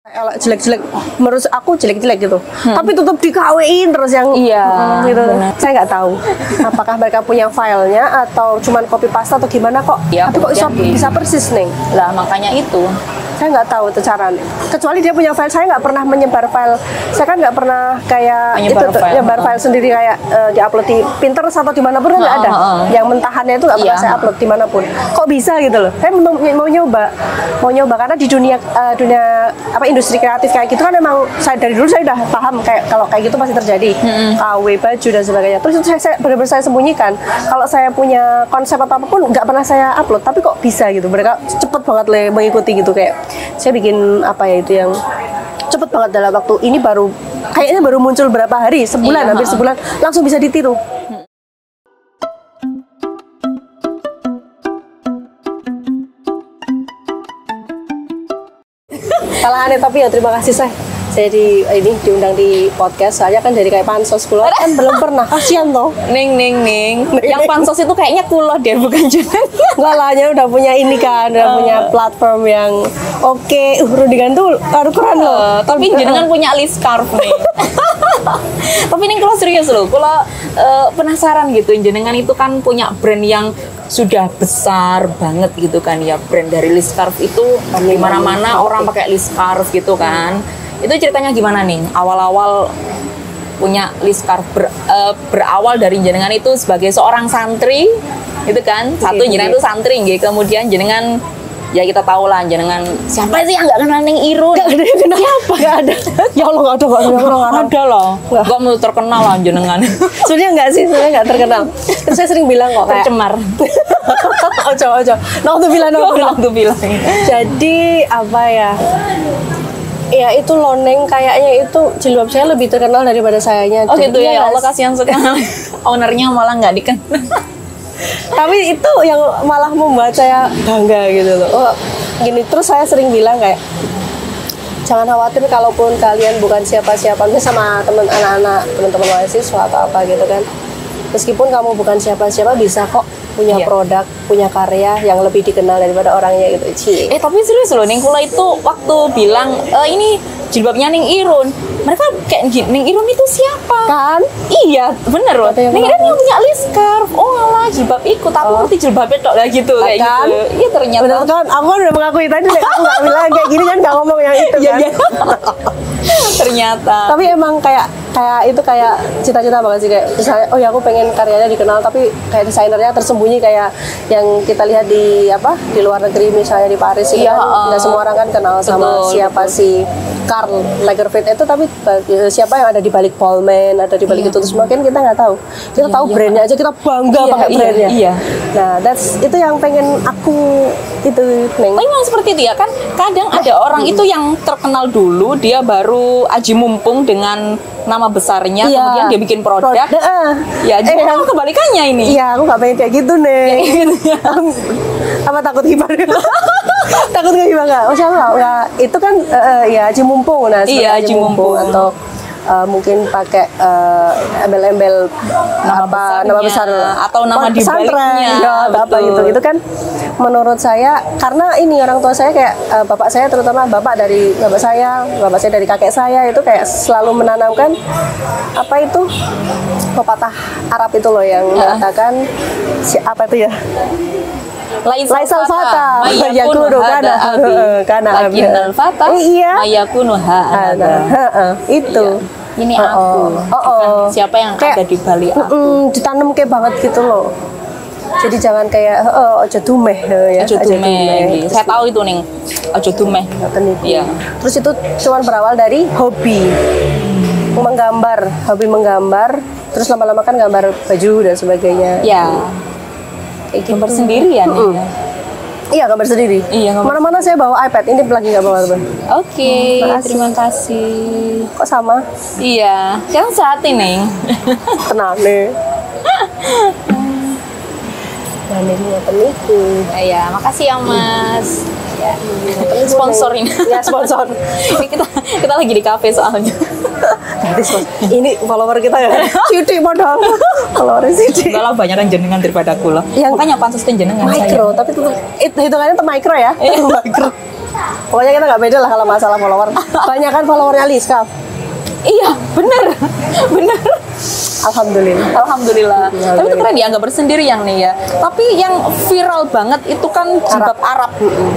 Kalau jelek-jelek, menurut aku jelek-jelek gitu. Tapi tetap dikawin terus yang gitu. Bener. Saya nggak tahu apakah mereka punya filenya atau cuman copy paste atau gimana kok. Ya, tapi kok bisa persis nih. Lah makanya itu. Saya nggak tahu itu caranya. Kecuali dia punya file, saya nggak pernah menyebar file. Saya kan nggak pernah kayak menyebar file sendiri kayak diupload di Pinterest atau dimanapun nggak ada. Yang mentahannya itu nggak pernah saya upload dimanapun. Kok bisa gitu loh? Saya mau nyoba karena di dunia apa industri kreatif kayak gitu kan emang saya dari dulu saya udah paham kayak kalau kayak gitu pasti terjadi. KW, baju dan sebagainya. Terus itu saya benar-benar saya sembunyikan. Kalau saya punya konsep apapun nggak pernah saya upload. Tapi kok bisa gitu? Mereka cepet banget mengikuti gitu kayak. Saya bikin apa ya itu yang cepet banget dalam waktu ini kayaknya baru muncul berapa hari, sebulan, hampir sebulan langsung bisa ditiru. Salah aneh tapi ya terima kasih saya diundang di podcast. Saya kan dari kayak pansos kulo kan belum pernah, kasihan toh. Ning. Yang pansos itu kayaknya kulo deh, bukan jenengan. Enggak lah, udah punya ini kan, udah punya platform yang oke, rundingan tuh keren loh. Tapi jenengan punya list scarf nih. Tapi ini kulo serius loh, kulo penasaran gitu. Jenengan itu kan punya brand yang sudah besar banget gitu kan ya, brand dari list scarf itu di mana-mana orang pakai list scarf gitu kan. Itu ceritanya gimana nih? Awal-awal punya list scarf berawal dari jenengan itu sebagai seorang santri, gitu kan? Satu jenengan itu santri, gitu. Kemudian jenengan ya kita tahu lah jenengan siapa sih yang nggak kenal Ning Irun? Nggak ada yang kenal. Siapa? Nggak ada. Ya Allah nggak ada. Ada loh. Nggak mau terkenal lah jenengan. Sebenarnya nggak terkenal. Terus saya sering bilang kok kayak tercemar. Ojo. Nah, waktu bilang. Jadi apa ya? Ya itu Loneng kayaknya itu jilbab saya lebih terkenal daripada sayanya. Oh gitu ya, Allah kasihan sekali. Ownernya malah nggak dikenal. Tapi itu yang malah membuat saya bangga gitu loh. Oh, gini terus saya sering bilang kayak jangan khawatir kalaupun kalian bukan siapa-siapa, misalnya sama teman-teman mahasiswa atau apa gitu kan. Meskipun kamu bukan siapa-siapa bisa kok punya produk, punya karya yang lebih dikenal daripada orangnya gitu. Tapi serius loh, Ning Kula itu waktu bilang ini jilbabnya Ning Irun, mereka kayak Ning Irun itu siapa? Kan? Iya, bener loh. Ning Irun yang punya list scarf. Oh alah, jilbab ikut. Aku ngerti jilbabnya tok lah gitu kayak kan? gitu. Iya ternyata. Bener kan? Aku kan udah mengakui tadi, aku nggak bilang kayak gini kan, nggak ngomong yang itu kan. Ternyata. Tapi emang kayak cita-cita banget sih, kayak misalnya oh ya aku pengen karyanya dikenal, tapi kayak desainernya tersembunyi kayak yang kita lihat di luar negeri, misalnya di Paris itu kan nggak semua orang kan kenal sama siapa si Karl Lagerfeld itu, tapi siapa yang ada di balik Pullman, ada di balik itu semua kan kita nggak tahu. Kita tahu brandnya aja, kita bangga pakai brandnya. Nah, itu yang pengen aku itu Neng. Oh, memang seperti itu ya kan? Kadang ada orang itu yang terkenal dulu, dia baru aji mumpung dengan nama besarnya, kemudian dia bikin produk. Ya, jadi kebalikannya ini. Iya, aku nggak pengen kayak gitu Neng. Apa takut hibah? Takut nggak hibah nggak? Maksudnya nggak. Itu kan ya aji mumpung. Nah, aji mumpung atau mungkin pakai embel-embel nama besar atau nama di baliknya, apa gitu. Itu kan menurut saya, karena ini orang tua saya kayak bapak saya, terutama bapak saya dari kakek saya itu kayak selalu menanamkan apa itu pepatah Arab itu loh yang mengatakan apa itu ya, Laisal fata mayakunu kana lakinnal fata mayakunu hada. Itu ini aku siapa yang ada di balik aku, ditanam kayak banget gitu loh. Jadi jangan kayak ojo dumeh ya. Ojo dumeh. Saya tahu itu Ning. Ojo dumeh. Iya. Terus itu cuma berawal dari hobi menggambar. Terus lama-lama kan gambar baju dan sebagainya. Ya. Kayak gambar sendirian ya. Iya, gambar sendiri. Iya, mana-mana saya bawa iPad. Ini lagi nggak bawa iPad. Oke, terima kasih. Kok sama? Iya, kan saat ini. Tenang nih. Nah, ini penipu. Iya, makasih ya Mas. Ya, sponsorin. Ya, sponsor. Ini kita lagi di kafe soalnya. Ini follower kita ya. Cuti modal. Follower sih. Enggak lah, banyak jenengan daripada aku lah. Makanya pansus jenengan micro, saya. Tapi itu hitungannya tuh micro ya. Micro. Pokoknya kita nggak beda lah kalau masalah follower. Banyak kan followernya Liska. Iya, bener. Bener. Alhamdulillah. Alhamdulillah. Tapi itu keren ya, nggak bersendirian nih ya. Tapi yang viral banget itu kan jilbab Arab.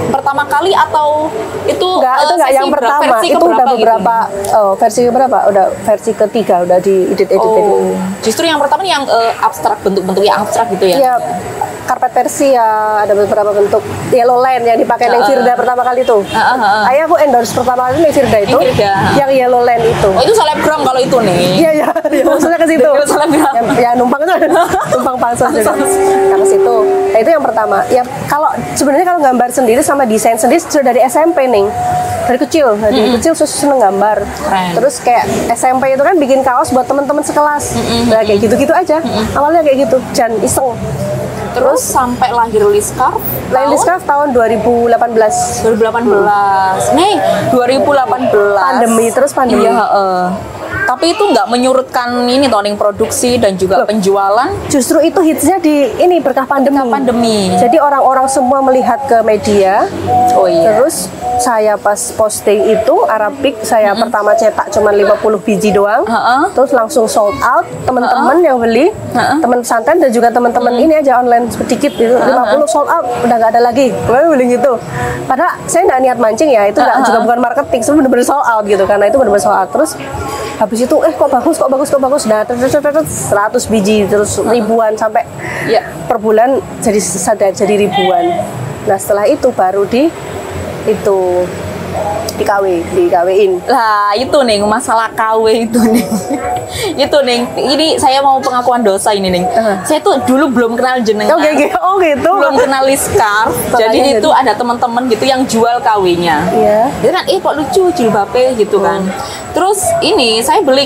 Pertama kali atau itu enggak yang pertama. Itu udah beberapa gitu? Versi berapa? Udah versi ketiga udah diedit Justru yang pertama yang abstrak, bentuk-bentuk yang abstrak gitu ya. Iya. Karpet Persia, ada beberapa bentuk Yellow Line yang dipakai Neng Firda pertama kali itu. Ayah aku endorse pertama kali Neng Firda itu. Yang Yellow Line itu. Oh, itu selebgram kalau itu nih. Iya, maksudnya ke situ. Yang numpang itu numpang pansos juga. Nah, ke situ. Nah, itu yang pertama. Ya kalau sebenarnya kalau gambar sendiri sama desain sendiri sudah dari SMP nih. Dari kecil seneng gambar. Terus kayak SMP itu kan bikin kaos buat teman-teman sekelas. Nah, kayak gitu-gitu aja. Awalnya kayak gitu, jangan iseng. Terus sampai lahir Liskarf tahun 2018. Nih, 2018. Pandemi. Iya, tapi itu nggak menyurutkan ini toning produksi dan juga penjualan. Justru itu hitsnya di ini berkah pandemi. Jadi orang-orang semua melihat ke media. Oh iya. Terus saya pas posting itu Arabic saya pertama cetak cuma 50 biji doang. Terus langsung sold out. Teman-teman yang beli, teman pesantren dan juga teman-teman ini aja online sedikit gitu. 50 sold out, udah nggak ada lagi. Gue beli gitu. Padahal saya nggak niat mancing ya, itu juga bukan marketing, sebenarnya benar-benar sold out gitu karena itu benar-benar sold out. Terus habis itu kok bagus. Nah, 100 biji terus ribuan sampai per bulan jadi ribuan. Nah, setelah itu baru dikawin. Lah, itu nih masalah KW itu nih. Itu nih, ini saya mau pengakuan dosa ini nih. Saya tuh dulu belum kenal jenengan. Oh gitu. Belum kenal Liskarf. Jadi itu ada teman-teman gitu yang jual KW-nya. Iya. Jadi kan kok lucu jilbabnya gitu kan. Terus ini saya beli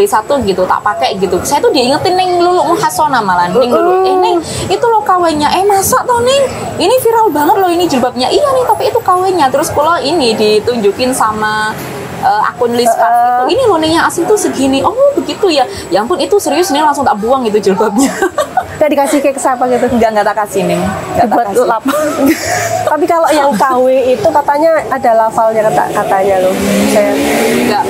satu gitu, tak pakai gitu. Saya tuh diingetin Neng Lulu Muhasona malah. Neng Lulu, Neng, itu loh KW-nya. Masa toh Neng? Ini viral banget loh ini jilbabnya. Iya nih, tapi itu KW-nya. Terus kalau ini ditunjukin sama akun Liskarf itu, ini loh Nengnya asli tuh segini. Oh begitu ya. Ya ampun, itu serius nih, langsung tak buang itu jilbabnya. Gak dikasih ke siapa gitu? Enggak tak kasih nih. Buat lap. Tapi kalau yang KW itu katanya ada lafalnya katanya loh. Saya enggak.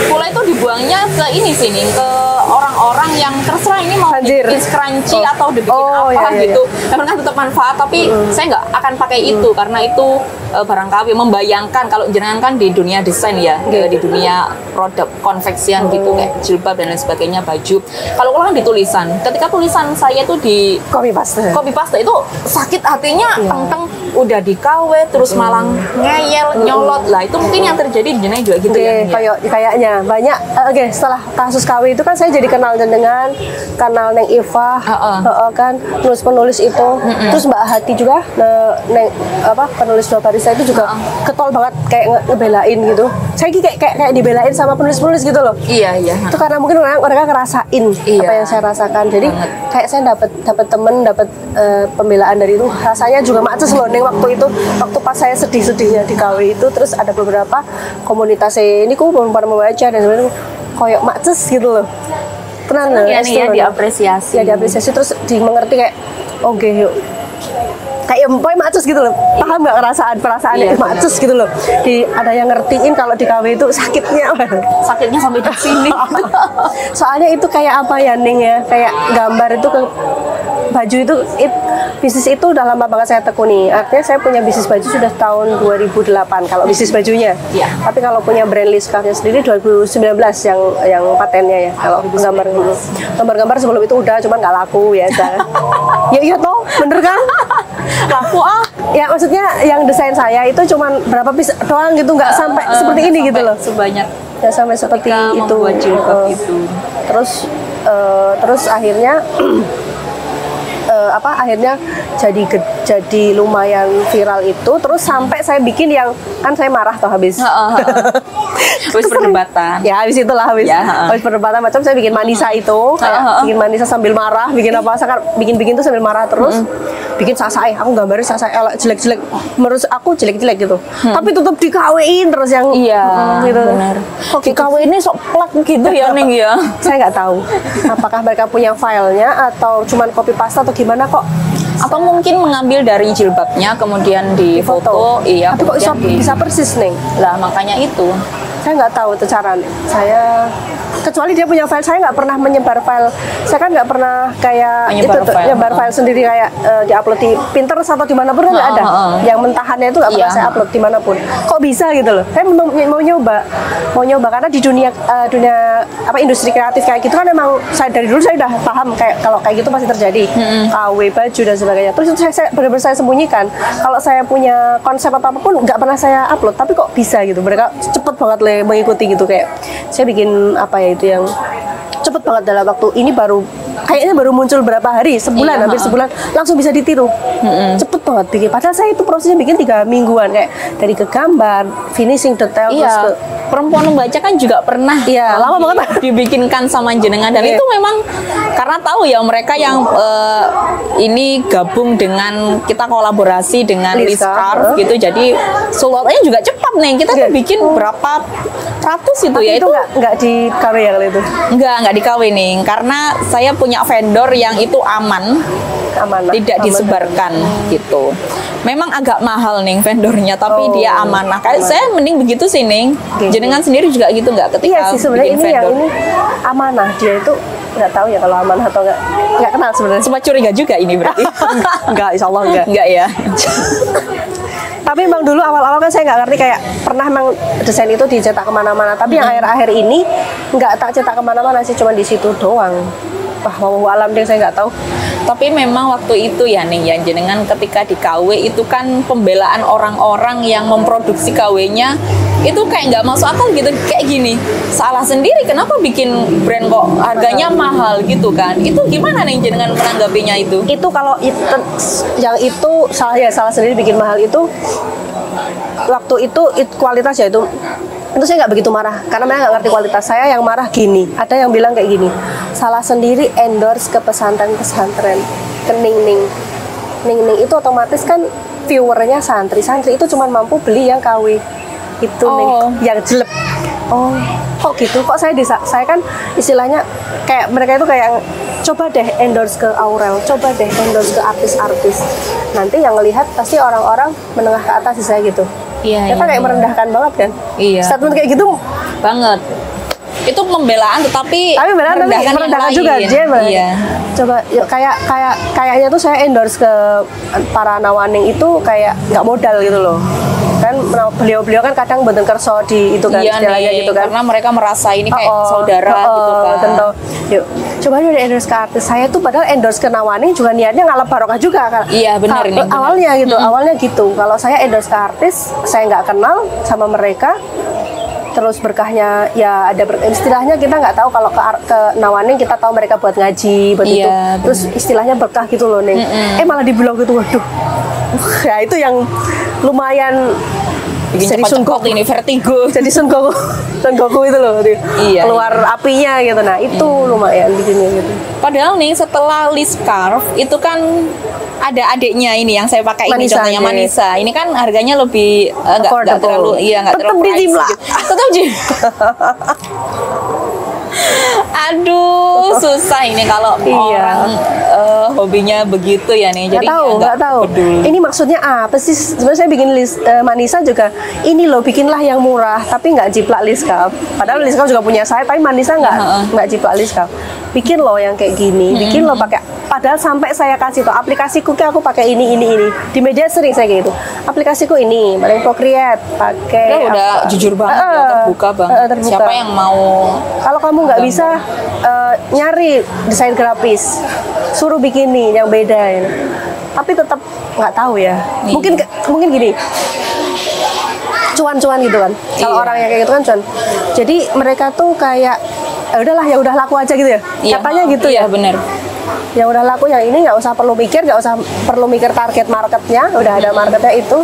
Pula itu dibuangnya ke ini sini, ke orang-orang yang terserah ini mau bikin scrunchie atau dibikin gitu. Karena kan tetap manfaat, tapi saya nggak akan pakai itu karena itu barang KW. Membayangkan kalau jenengan kan di dunia desain ya, di dunia produk konveksian gitu kayak jilbab dan lain sebagainya, baju. Kalau kan di tulisan, ketika tulisan saya itu di copy paste itu sakit hatinya, teng udah di KW terus malang ngeyel nyolot lah, itu mungkin yang terjadi di jenengan juga gitu ya. Kayaknya banyak. Setelah kasus KW itu kan saya jadi kenal dengan kenal Neng Iva, kan penulis itu. Terus Mbak Hati juga, penulis dua barista itu juga ketol banget kayak ngebelain gitu. Saya kayak dibelain sama penulis gitu loh. Iya. Itu karena mungkin mereka ngerasain apa yang saya rasakan. Jadi kayak saya dapat temen, dapat pembelaan dari itu. Rasanya juga maces loh Neng waktu itu. Waktu pas saya sedih-sedihnya di KW itu, terus ada beberapa komunitas ini kok belum pernah membaca dan sebenarnya koyok maces gitu loh. Tenang ya diapresiasi. Ya diapresiasi terus dimengerti kayak yuk. Kayak macus gitu loh, paham nggak perasaannya macus gitu loh. Ada yang ngertiin kalau di KW itu sakitnya sampai di sini. Soalnya itu kayak apa ya Ning ya, kayak gambar itu ke baju itu bisnis itu udah lama banget saya tekuni. Artinya saya punya bisnis baju sudah tahun 2008 kalau bisnis bajunya. Tapi kalau punya brand Liskarfnya sendiri 2019 yang patennya ya. Kalau gambar sebelum itu udah, cuman nggak laku biasa. Iya toh, bener kan? Laku ya maksudnya yang desain saya itu cuman berapa piece doang gitu, nggak sampai seperti ini gitu loh, sebanyak nggak sampai seperti itu. Terus akhirnya akhirnya jadi lumayan viral itu. Terus sampai saya bikin yang kan saya marah tuh habis perdebatan ya, habis perdebatan macam saya bikin Manisa itu kayak bikin Manisa sambil marah, bikin apa saya bikin tuh sambil marah terus. Bikin Sasai, aku gambarin Sasai jelek-jelek, menurut aku jelek-jelek gitu. Tapi tetap dikawin terus yang gitu. Benar. Kok dikawin ini sok plak gitu ya Ning ya? Saya nggak tahu. Apakah mereka punya filenya atau cuman copy paste atau gimana kok? Atau mungkin mengambil dari jilbabnya kemudian di foto, iya. Tapi kok bisa persis nih? Lah makanya itu. Saya nggak tahu itu caranya. Saya kecuali dia punya file, saya nggak pernah menyebar file. Saya kan nggak pernah kayak menyebar file sendiri kayak diupload di Pinterest atau dimanapun kan nggak ada. Yang mentahannya itu nggak pernah saya upload dimanapun. Kok bisa gitu loh? Saya mau nyoba karena di dunia industri kreatif kayak gitu kan memang saya dari dulu saya udah paham kayak kalau kayak gitu pasti terjadi. KW, baju dan sebagainya. Terus itu saya benar-benar saya sembunyikan. Kalau saya punya konsep apapun nggak pernah saya upload. Tapi kok bisa gitu? Mereka cepet banget mengikuti gitu kayak saya bikin apa ya itu yang cepet banget dalam waktu ini kayaknya baru muncul berapa hari, sebulan, hampir sebulan langsung bisa ditiru. Cepet banget bikin, padahal saya itu prosesnya bikin 3 mingguan kayak dari ke gambar, finishing detail terus ke perempuan membaca kan juga pernah lama banget dibikinkan sama jenengan dan itu memang karena tahu ya mereka yang ini gabung dengan kita kolaborasi dengan Liz Scarf gitu, jadi sulawatnya juga cepat nih. Kita tuh bikin berapa ratus itu. Tapi ya itu nggak di KW ya kalau itu? Nggak di KW nih, karena saya punya vendor yang itu aman tidak disebarkan gitu. Memang agak mahal nih vendornya, tapi dia amanah. Kayak saya mending begitu sih nih. Jenengan sendiri juga gitu nggak ketika iya sih sebenarnya ini vendor? Yang ini amanah, dia itu nggak tahu ya kalau amanah atau nggak kenal sebenarnya. Sempat curiga juga ini berarti? Nggak, insya Allah nggak ya. Tapi memang dulu awal-awal kan saya nggak ngerti, kayak pernah memang desain itu dicetak kemana-mana. Tapi yang akhir-akhir ini nggak tak cetak kemana-mana sih, cuma di situ doang. Wah, mau alam deh, saya nggak tahu. Tapi memang waktu itu ya nih ya, jenengan ketika di KW itu kan pembelaan orang-orang yang memproduksi KW-nya itu kayak nggak masuk akal gitu, kayak gini, salah sendiri kenapa bikin brand kok harganya mahal gitu kan. Itu gimana nih jenengan menanggapinya itu? Itu kalau yang itu salah sendiri bikin mahal itu waktu itu kualitas ya itu saya nggak begitu marah karena mereka nggak ngerti kualitas. Saya yang marah gini, ada yang bilang kayak gini, salah sendiri endorse ke pesantren-pesantren, ke Ning Ning itu otomatis kan viewernya santri itu cuma mampu beli yang KW itu nih, yang jelek. Kok gitu, kok saya kan istilahnya kayak mereka itu kayak coba deh endorse ke Aurel, coba deh endorse ke artis-artis, nanti yang ngelihat pasti orang-orang menengah ke atas saya gitu. Kita kayak merendahkan banget kan. Statement kayak gitu banget. Itu pembelaan tetapi merendahkan juga dia. Coba kayaknya tuh saya endorse ke para nawaning itu kayak nggak modal gitu loh. Kan beliau kan kadang benten kerso di itu kan istilahnya gitu kan. Karena mereka merasa ini kayak saudara gitu kan. Tentu. Yuk, coba deh endorse ke artis. Saya tuh padahal endorse ke nawaning juga niatnya ngalap barokah juga kan. Iya benar ini. Awalnya gitu. Kalau saya endorse ke artis, saya nggak kenal sama mereka. Terus berkahnya ya ada istilahnya kita nggak tahu, kalau ke nawaning kita tahu mereka buat ngaji, buat itu. Terus istilahnya berkah gitu loh nih. Malah dibilang gitu, waduh. Ya itu yang lumayan bikin jadi cepat ini vertigo. Jadi Sun Goku itu loh, keluar apinya gitu. Nah itu lumayan bikinnya gitu. Padahal nih setelah Liz Scarf itu kan ada adiknya ini yang saya pakai ini contohnya Manisa. Ini kan harganya lebih nggak terlalu nggak terlalu pricey. Tetap aduh susah ini kalau orang hobinya begitu ya nih. Jadi nggak tahu. Ini maksudnya apa sih? Sebenarnya saya bikin Manisa juga ini loh, bikinlah yang murah tapi nggak jiplak Liz Scarf. Padahal Liz Scarf juga punya saya, tapi Manisa nggak jiplak Liz Scarf. Bikin loh yang kayak gini, bikin loh pakai. Padahal sampai saya kasih tuh aplikasiku, aku pakai ini. Di media sering saya kayak gitu. Aplikasiku ini, paling Procreate, pakai. Udah jujur banget, terbuka banget. Terbuka. Siapa yang mau? Kalau kamu nggak bisa nyari desain grafis, suruh bikin nih yang beda ini. Tapi tetap nggak tahu ya. Mungkin gini. Cuan-cuan gitu kan. Kalau orang yang kayak gitu kan cuan. Jadi mereka tuh kayak ya udah laku aja gitu ya. Katanya gitu ya. Benar. Yang udah laku yang ini nggak usah perlu mikir target marketnya, udah ada marketnya itu.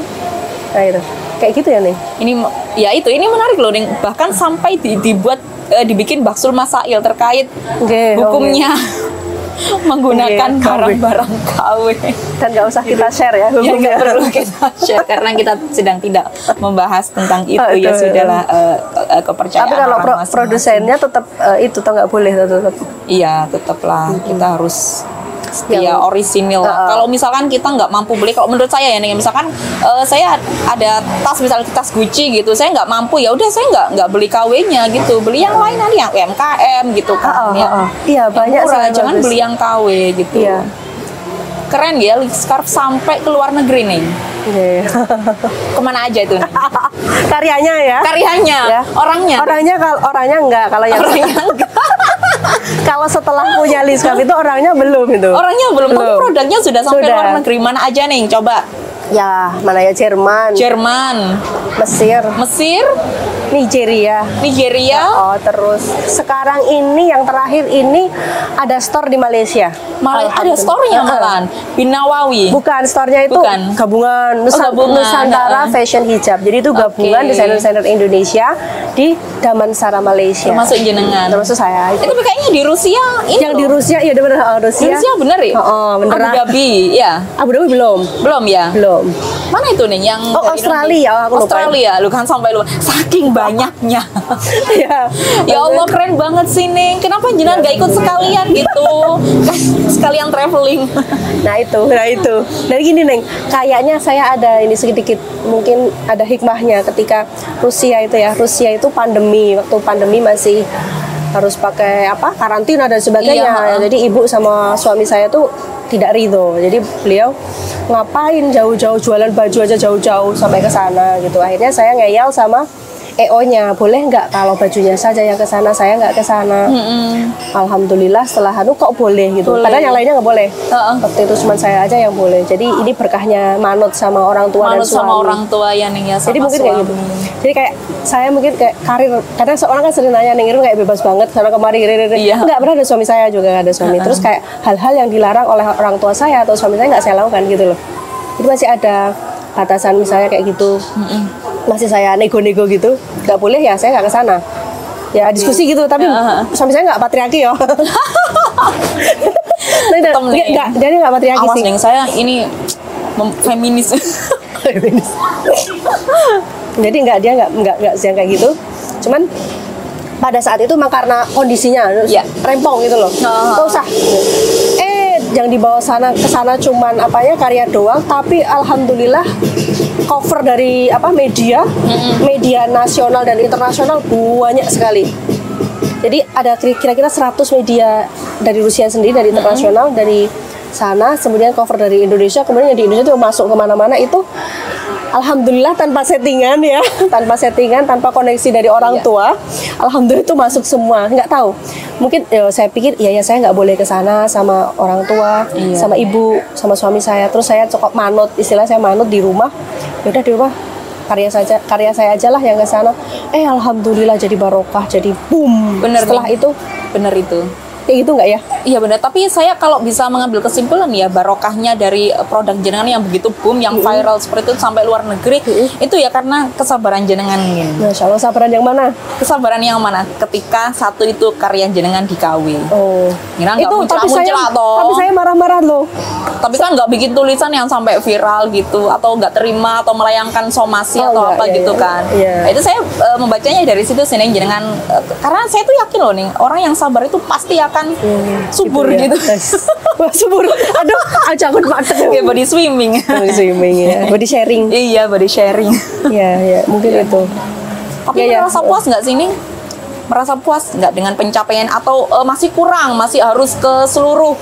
Nah itu kayak gitu ya nih. Ini menarik loh nih. Bahkan sampai dibikin baksul masail terkait hukumnya menggunakan barang-barang KW. Dan nggak usah kita share ya hukumnya. Nggak perlu kita share karena kita sedang tidak membahas tentang itu. Ya sudahlah, kepercayaan. Tapi kalau produsennya tetap itu nggak boleh tetap. Iya tetaplah kita harus Setia orisinil. Kalau misalkan kita nggak mampu beli, kalau menurut saya ya nih, misalkan saya ada tas, misalnya tas Gucci gitu, saya nggak mampu, ya udah saya nggak beli KW-nya gitu, beli yang lain aja, yang UMKM gitu kan. Iya, banyak murah, jangan beli yang KW gitu. Iya. Keren ya, scarf sampai ke luar negeri nih. Yeah. Kemana aja itu? Karyanya ya? Karyanya, ya. Orangnya enggak, kalau yang kalau setelah punya Liscaf itu orangnya belum itu. Orangnya belum. Tapi produknya sudah sampai luar negeri. Mana aja nih? Coba. Ya, mana ya? Jerman, Mesir, Nigeria. Oh, terus sekarang ini yang terakhir ini ada store di Malaysia. Ada store-nya malahan. Binawawi. Bukan, store-nya itu gabungan Nusantara Fashion Hijab. Jadi itu gabungan desainer-desainer Indonesia di Damansara Malaysia. Termasuk jenengan. Termasuk saya. Itu kayaknya di Rusia. Yang di Rusia, iya benar. Rusia bener ya? Bener. Abu Dhabi, ya. Abu Dhabi belum. Belum ya? Belum. Mana itu nih yang Australia, aku lupa. Australia, lu kan sampai lupa. Saking banyaknya. Ya Allah, keren banget sih Neng. Kenapa jenengan gak ikut sekalian gitu? Sekalian traveling. Nah itu. Dan gini Neng, kayaknya saya ada ini sedikit, mungkin ada hikmahnya ketika Rusia itu pandemi. Waktu pandemi masih harus pakai karantina dan sebagainya. Jadi ibu sama suami saya tuh tidak ridho. Jadi beliau ngapain jauh-jauh jualan baju aja jauh-jauh sampai ke sana gitu. Akhirnya saya ngeyel sama EO-nya, boleh nggak kalau bajunya saja yang ke sana, saya nggak ke sana. Alhamdulillah setelah kok boleh gitu. Padahal yang lainnya nggak boleh. Waktu itu cuma saya aja yang boleh. Jadi ini berkahnya manut sama orang tua dan suami. Sama orang tua ya Ning ya, sama jadi mungkin suami. Kayak gitu. Jadi kayak saya mungkin kayak karir. Kadang seorang kan sering nanya Ning Irun kayak bebas banget karena kemari. Nggak pernah, ada suami saya juga ada suami. Terus kayak hal-hal yang dilarang oleh orang tua saya atau suami saya nggak saya lakukan gitu loh. Itu masih ada batasan misalnya kayak gitu. Masih saya nego-nego gitu, nggak boleh ya, saya nggak ke sana. Ya diskusi gitu, tapi suami saya nggak patriarki ya. Nggak, jadi nggak patriarki sih. Awas Neng, saya ini feminis. Jadi dia nggak yang kayak gitu. Cuman pada saat itu memang karena kondisinya rempong gitu loh. Nggak usah. Yang dibawa ke sana cuman karya doang, tapi alhamdulillah cover dari media nasional dan internasional banyak sekali. Jadi ada kira-kira 100 media dari Rusia sendiri, dari internasional, dari sana, kemudian cover dari Indonesia, kemudian yang di Indonesia itu masuk kemana-mana itu alhamdulillah tanpa settingan ya, tanpa koneksi dari orang tua, alhamdulillah itu masuk semua. Nggak tahu, mungkin saya pikir ya saya nggak boleh ke sana sama orang tua, sama ibu, sama suami saya. Terus saya cukup manut, istilah saya manut di rumah. Yaudah di rumah karya saya aja lah yang ke sana. Alhamdulillah jadi barokah, jadi boom. Setelah itu bener itu. Kayak gitu nggak ya? Iya benar, tapi saya kalau bisa mengambil kesimpulan ya, barokahnya dari produk jenengan yang begitu boom, yang viral seperti itu sampai luar negeri, itu ya karena kesabaran jenengan ini. Masya Allah, kesabaran yang mana? Kesabaran yang mana? Ketika satu itu karya jenengan di KW. Ngira nggak muncul-muncul toh. Tapi saya marah-marah loh. Tapi kan nggak bikin tulisan yang sampai viral gitu, atau nggak terima, atau melayangkan somasi atau apa gitu kan. Nah, itu saya membacanya dari situ sih jenengan, karena saya tuh yakin loh nih, orang yang sabar itu pasti akan subur gitu. Wah, subur. Aduh, aku mati. Kayak body swimming. Ya. Body sharing. Iya, body sharing. Iya, mungkin itu. Tapi merasa puas nggak sih nih? Merasa puas nggak dengan pencapaian atau masih kurang, masih harus ke seluruh?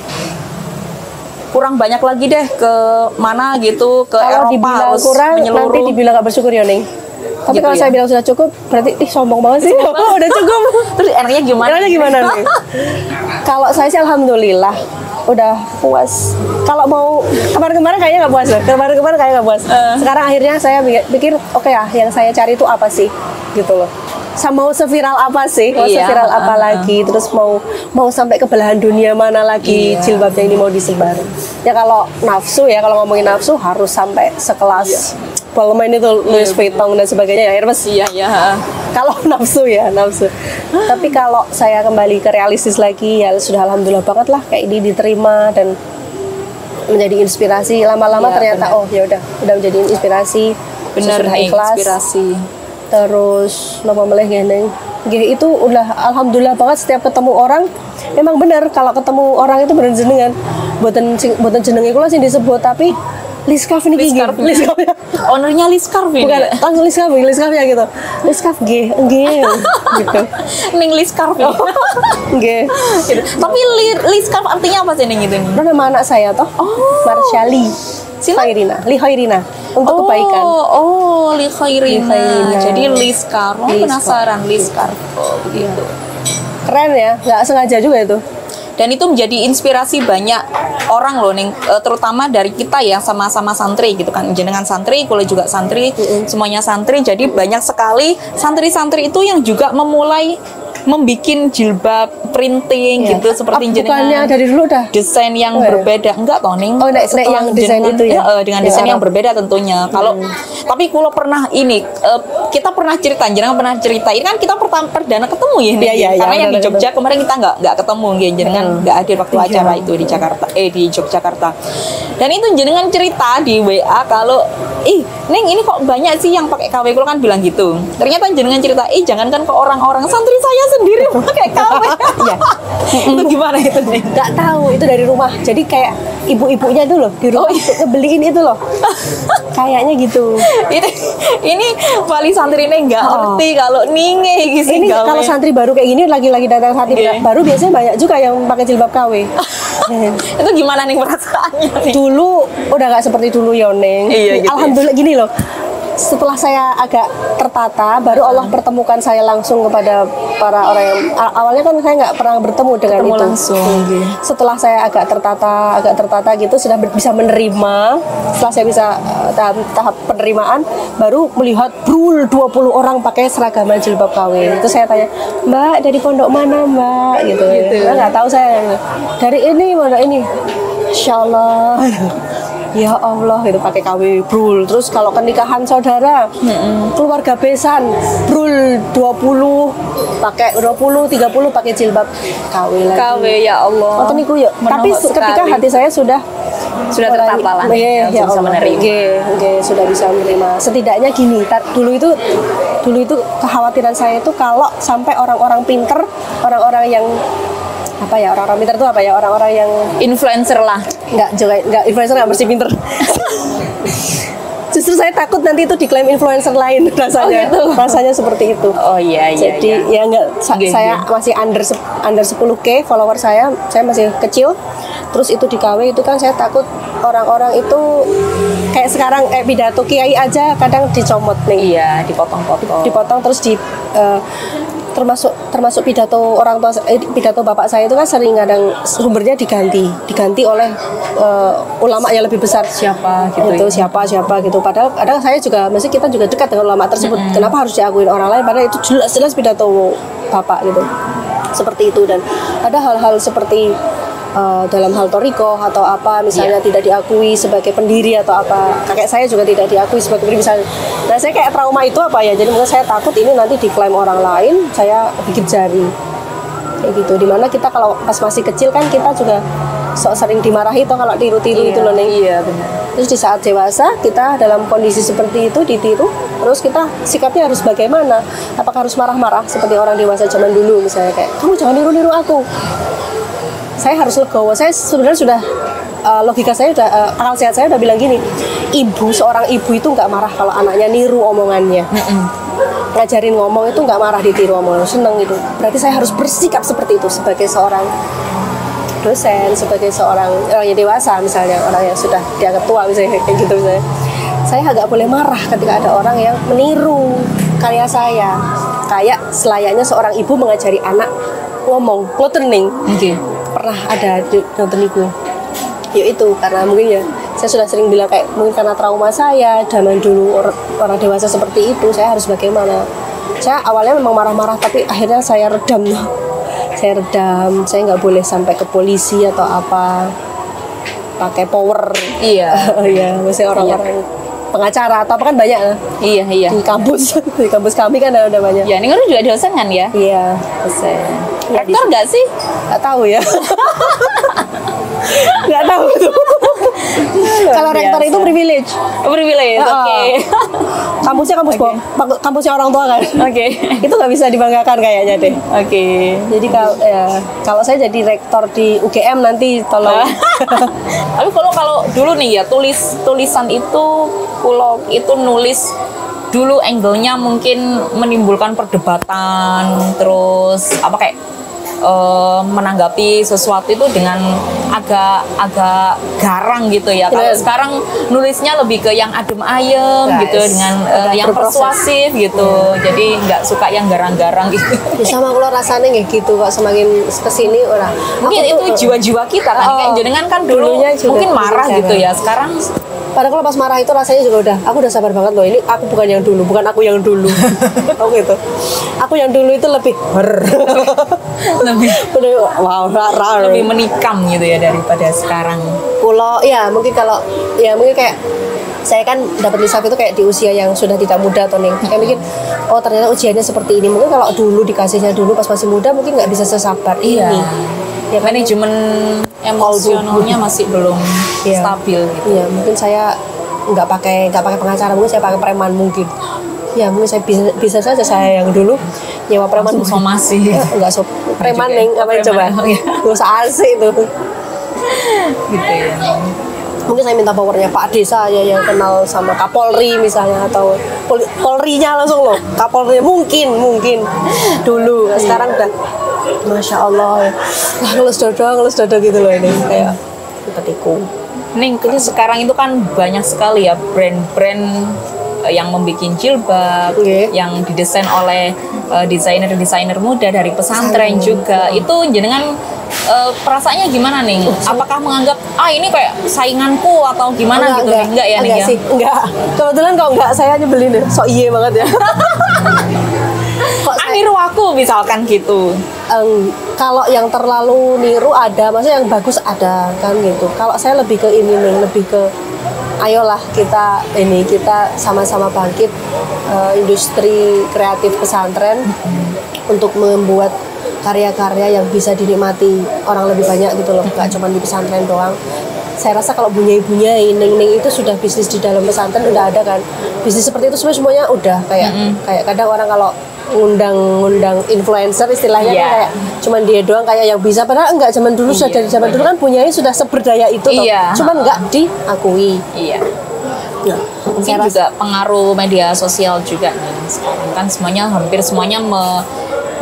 Kurang banyak lagi deh ke mana gitu, ke kalau Eropa harus kurang, menyeluruh. Nanti dibilang nggak bersyukur ya Ning. Tapi gitu kalau saya bilang sudah cukup, berarti sombong banget sih. Udah cukup. Terus enaknya gimana? Nih? Kalau saya sih alhamdulillah udah puas. Kalau mau kemarin-kemarin kayaknya nggak puas loh. Kemarin-kemarin kayaknya nggak puas. Sekarang akhirnya saya pikir oke ya, yang saya cari itu apa sih? Gitu loh. Mau seviral apa sih? Mau seviral apa lagi? Terus mau sampai ke belahan dunia mana lagi jilbabnya ini mau disebar? Ya kalau nafsu ya, kalau ngomongin nafsu harus sampai sekelas Balmain itu Louis Vuitton dan sebagainya ya, Hermes. Iya. Kalau nafsu. Tapi kalau saya kembali ke realistis lagi ya sudah alhamdulillah banget lah kayak ini diterima dan menjadi inspirasi. Lama-lama ternyata ya udah menjadi inspirasi. Benar, ikhlas. Inspirasi. Terus napa meleh neng. Itu udah alhamdulillah banget setiap ketemu orang memang benar kalau ketemu orang itu benar jenengan boten jenenge kula sing disebut tapi Liskaf ini gini. Liskaf ya. Ownernya Liskaf ini. Bukan, langsung Liskaf ya gitu. Liskaf nggih gitu. Ning Liskaf. Nggih. Gitu. Tapi Liskaf artinya apa sih ning itu? Nama anak saya toh. Marsyali. Li Khairina untuk kebaikan. Li Khairina. Jadi Liskaf. Penasaran Liskaf. Oh, begitu. Keren ya, nggak sengaja juga itu. Dan itu menjadi inspirasi banyak orang loh, terutama dari kita ya, sama-sama santri gitu kan. Jenengan santri, kuliah juga santri, semuanya santri. Jadi banyak sekali santri-santri itu yang juga memulai membikin jilbab printing gitu seperti jenengan. Dari dulu dah desain yang berbeda enggak toh Ning? Yang desain itu ya. Dengan desain yang berbeda tentunya. Kalau tapi kalau pernah ini kita pernah cerita, jenengan pernah cerita. Ini kan kita perdana ketemu ya nih. Karena yang di Jogja kemarin kita enggak ketemu nggih, jenengan enggak hadir waktu acara itu di Jakarta di Yogyakarta. Dan itu jenengan cerita di WA kalau Ning ini kok banyak sih yang pakai KW. Kalau kan bilang gitu. Ternyata jenengan cerita, jangankan ke orang-orang, santri saya sendiri pakai KW. Iya. Itu gimana itu nih? Nggak tahu, itu dari rumah. Jadi kayak ibu-ibunya itu loh di rumah ngebeliin itu loh. Kayaknya gitu. Ini wali santri ini nggak ngerti kalau ninge gitu. Ini kalau santri baru kayak gini lagi datang santri baru biasanya banyak juga yang pakai jilbab KW. Itu gimana nih perasaannya nih? Dulu udah nggak seperti dulu Yoneng. Gitu. Alhamdulillah gini loh. Setelah saya agak tertata, baru Allah pertemukan saya langsung kepada para orang yang awalnya kan saya nggak pernah bertemu dengan itu. Langsung. Setelah saya agak tertata gitu, sudah bisa menerima. Setelah saya bisa tahap penerimaan, baru melihat 20 orang pakai seragam jilbab KW. Itu saya tanya, Mbak dari pondok mana Mbak? Gitu. Nggak tahu saya. Dari ini mana ini? Insya Allah. Ya Allah, itu pakai KW brul. Terus kalau pernikahan saudara, keluarga besan brul 20 pakai 20 30 pakai jilbab KW lagi. KW ya Allah. Niku ya. Tapi ketika hati saya sudah tertata lah. Ya bisa menerima. Sudah bisa menerima. Setidaknya gini, dulu itu kekhawatiran saya itu kalau sampai orang-orang pinter, orang-orang yang orang-orang pintar itu orang-orang yang influencer lah. Enggak influencer nggak mesti pinter. Justru saya takut nanti itu diklaim influencer lain rasanya. Rasanya seperti itu. Jadi ya enggak saya masih under 10K follower saya masih kecil. Terus itu di KW itu kan saya takut orang-orang itu kayak sekarang pidato kiai aja kadang dicomot nih. Iya, dipotong terus termasuk pidato orang tua pidato bapak saya itu kan sering kadang sumbernya diganti oleh ulama yang lebih besar siapa gitu padahal kadang kita juga dekat dengan ulama tersebut. Kenapa harus diakuin orang lain padahal itu jelas pidato bapak gitu seperti itu. Dan ada hal-hal seperti dalam hal toriko atau apa misalnya tidak diakui sebagai pendiri atau apa, kakek saya juga tidak diakui sebagai pendiri misalnya. Nah saya kayak trauma itu jadi mungkin saya takut ini nanti diklaim orang lain, saya gigit jari kayak gitu. Dimana kita kalau pas masih kecil kan kita juga sering dimarahi kalau tiru-tiru itu loh Neng. Iya benar. Terus di saat dewasa kita dalam kondisi seperti itu ditiru, terus kita sikapnya harus bagaimana? Apakah harus marah-marah seperti orang dewasa zaman dulu misalnya kayak kamu jangan niru-niru aku? Saya harus legowo. Saya sebenarnya sudah logika saya akal sehat saya udah bilang gini, seorang ibu itu nggak marah kalau anaknya niru omongannya. Ngajarin ngomong itu nggak marah ditiru omongan, seneng gitu. Berarti saya harus bersikap seperti itu sebagai seorang dosen, sebagai seorang orang yang dewasa misalnya, orang yang sudah dianggap tua misalnya kayak gitu misalnya. Saya agak boleh marah ketika ada orang yang meniru karya saya. Kayak selayaknya seorang ibu mengajari anak ngomong, learning. Pernah ada nonton itu. Itu karena mungkin saya sudah sering bilang kayak mungkin karena trauma saya zaman dulu orang dewasa seperti itu, saya harus bagaimana. Saya awalnya memang marah-marah tapi akhirnya saya redam. Saya nggak boleh sampai ke polisi atau apa, pakai power. Iya, maksudnya orang-orang pengacara atau apa kan banyak lah. Iya. Di kampus kami kan ada banyak. Ya, ini kan juga dosen kan ya? Iya, dosen. Rektor nggak sih? Nggak tahu ya. Nggak tahu tuh. Kalau rektor itu privilege. Privilege, oke. Kampusnya kampusnya orang tua kan. Oke. Itu nggak bisa dibanggakan kayaknya deh. Oke. Jadi kalau saya jadi rektor di UGM nanti tolong. Tapi kalau dulu nih ya tulisan itu Pulau itu nulis dulu angle-nya mungkin menimbulkan perdebatan, terus apa kayak menanggapi sesuatu itu dengan agak garang gitu ya. Kalau sekarang nulisnya lebih ke yang adem ayem gitu, dengan yang persuasif gitu. Jadi nggak suka yang garang-garang gitu. Sama kalau rasanya kayak gitu kok, semakin kesini orang. Mungkin itu jiwa-jiwa kita kan. Kayak jenengan kan dulu mungkin marah gitu ya. Sekarang padahal kalau pas marah itu rasanya juga aku udah sabar banget loh. Ini aku bukan yang dulu, bukan aku yang dulu. Oh gitu. Aku yang dulu itu lebih lebih menikam gitu ya daripada sekarang. Mungkin kayak saya kan dapat lisaf itu kayak di usia yang sudah tidak muda atau nih. Kayak mikir, oh ternyata ujiannya seperti ini. Mungkin kalau dulu dikasihnya dulu pas masih muda mungkin nggak bisa sesabar ini. Ya, manajemen emosionalnya masih belum stabil gitu. Iya, mungkin saya nggak pakai pengacara, mungkin saya pakai preman mungkin. Ya mungkin saya bisa saja saya yang dulu nyewa preman somasi. Enggak preman neng apa coba. Enggak usah asik itu. Gitu ya. Mungkin saya minta powernya Pak Desa ya yang kenal sama Kapolri misalnya, atau Polrinya langsung loh. Kapolri mungkin dulu. Sekarang udah Masya Allah ya. Ngelus dodo gitu loh ini kayak petiku. Ning, sekarang itu kan banyak sekali ya brand-brand yang membuat jilbab, yang didesain oleh desainer-desainer muda dari pesantren juga. Itu jenengan perasaannya gimana nih? Apakah menganggap ini kayak sainganku atau gimana gitu? Enggak ya nih ya? Enggak. Kebetulan kalau enggak saya nyebelin ya. So iye banget ya. Kok niru aku misalkan gitu. Kalau yang terlalu niru ada, maksudnya yang bagus ada kan gitu. Kalau saya lebih ke ini nih, lebih ke ayolah kita sama-sama bangkit industri kreatif pesantren untuk membuat karya-karya yang bisa dinikmati orang lebih banyak gitu loh, nggak cuma di pesantren doang. Saya rasa kalau bunyai Neng itu sudah bisnis di dalam pesantren udah ada kan, bisnis seperti itu semuanya udah kayak kadang orang kalau ngundang influencer istilahnya kan kayak cuman dia doang kayak yang bisa, padahal enggak. Zaman dulu sudah, dari zaman dulu kan bunyai sudah seberdaya itu toh, cuman enggak diakui. Mungkin juga pengaruh media sosial juga nih. Sekarang kan hampir semuanya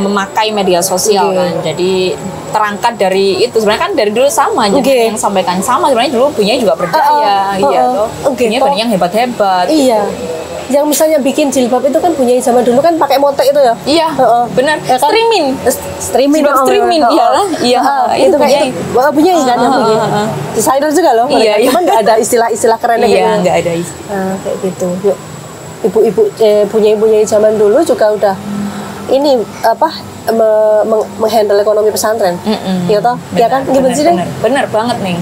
memakai media sosial kan, jadi terangkat dari itu. Sebenarnya kan dari dulu sama yang sampaikan sama, sebenarnya dulu punya juga berdaya, punya banyak yang hebat-hebat. Yang misalnya bikin jilbab itu kan punya zaman dulu kan pakai motek itu ya. Benar. Ya kan? Streaming itu kayak punya kan punya. Desainer juga loh. Cuman nggak ada istilah-istilah kerennya kayak nggak ada kayak gitu. Ibu-ibu punya zaman dulu juga udah ini menghandle ekonomi pesantren, ya toh, ya kan, gimana sih? Bener banget nih,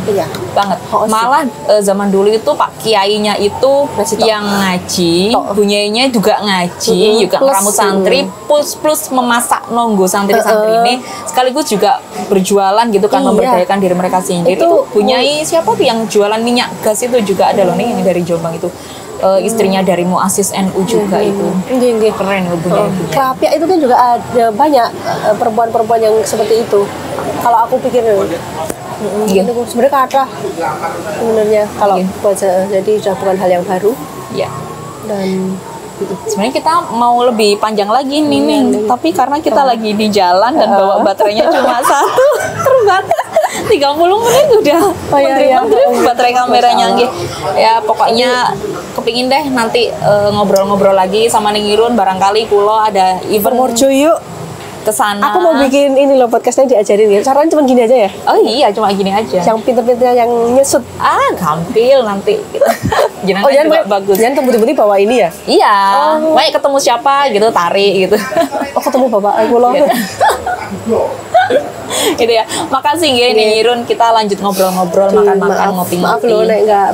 banget. Malah zaman dulu itu Pak Kiainya itu yang ngaji, bunyainya juga ngaji, juga ngeramu santri, plus memasak nonggo santri-santri ini, sekaligus juga berjualan gitu kan, memberdayakan diri mereka sendiri. Itu bunyai siapa tuh yang jualan minyak gas itu juga ada loh nih, yang dari Jombang itu. Istrinya dari Muassis NU juga itu. Keren loh bunyai. Kerapia itu kan juga ada banyak perempuan-perempuan yang seperti itu. Kalau aku pikir sebenarnya kata sebenarnya kalau jadi sudah bukan hal yang baru. Dan sebenarnya kita mau lebih panjang lagi nih, tapi karena kita lagi di jalan dan bawa baterainya cuma satu, terbatas 30 menit udah menteri baterai kameranya ya. Pokoknya kepingin deh nanti ngobrol-ngobrol lagi sama Ning Irun, barangkali kulo ada event Morjo yuk kesana. Aku mau bikin ini loh, podcastnya diajarin ya. Caranya cuma gini aja ya? Oh iya, cuma gini aja. Yang pinter-pinter yang nyesut. Gampil nanti. Jangan juga bagus. Jangan putih-putih bawa ini ya? Iya. Baik ketemu siapa gitu, tarik gitu. Ketemu bapak aku loh. Gitu ya. Makasih ya Ning Irun, kita lanjut ngobrol-ngobrol, makan-makan, ngopi-ngopi. Maaf loh, Nek nggak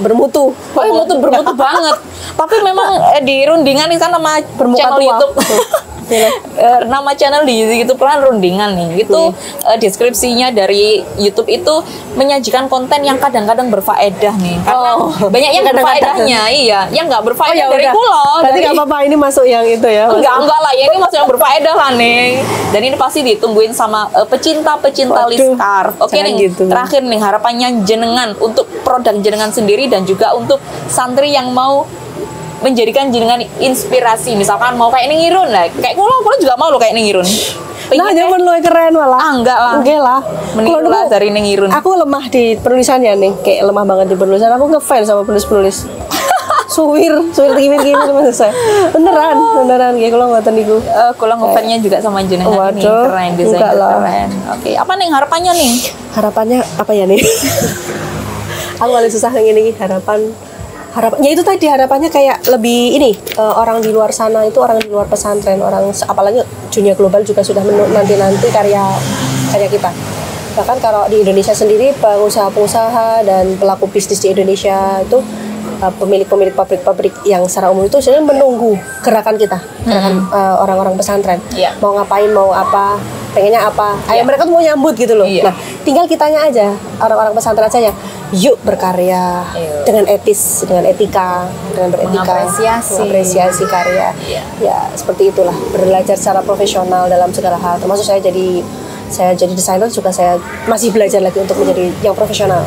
bermutu. Bermutu banget. Tapi memang di rundingan kan sama channel YouTube. Nama channel di YouTube Plan Rundingan nih. Itu deskripsinya dari YouTube itu menyajikan konten yang kadang-kadang berfaedah nih. Karena banyak yang berfaedahnya, iya. Yang nggak berfaedah dari kulo. Berarti nggak apa-apa ini masuk yang itu ya. Enggak lah, ya ini masuk yang berfaedah lah nih. Dan ini pasti ditungguin sama pecinta-pecinta Liskarf. Oke nih, gitu. terakhir nih harapannya jenengan untuk produk jenengan sendiri dan juga untuk santri yang mau menjadikan jenengan inspirasi, misalkan mau kayak Ningirun lah, kayak kulo juga mau lo kayak Ningirun. Nah, nyaman lo keren malah. Enggak lah. Enggak lah. Mending lah dari Ningirun. Aku lemah di penulisannya nih, kayak lemah banget di penulisan. Aku ngefans sama penulis-penulis. suwir gimir maksud saya. Beneran kayak kalau ngoten niku. Kulo ngefansnya juga sama jenengan nih, keren desain keren. Oke, apa nih harapannya nih? Harapannya apa ya nih? Aku paling susah ini harapannya itu tadi, harapannya kayak lebih ini, orang di luar sana itu, orang di luar pesantren, orang apalagi dunia global juga sudah nanti karya kita. Bahkan kalau di Indonesia sendiri, pengusaha-pengusaha dan pelaku bisnis di Indonesia itu, pemilik pabrik-pabrik yang secara umum itu sebenarnya menunggu gerakan kita, gerakan orang-orang pesantren. Mau ngapain, mau apa, pengennya apa, mereka tuh mau nyambut gitu loh. Nah, tinggal kitanya aja, orang-orang pesantren aja ya, yuk berkarya dengan etis, dengan etika, dengan beretika, mengapresiasi karya. Ya seperti itulah, belajar secara profesional dalam segala hal. Termasuk saya jadi desainer juga, saya masih belajar lagi untuk menjadi yang profesional.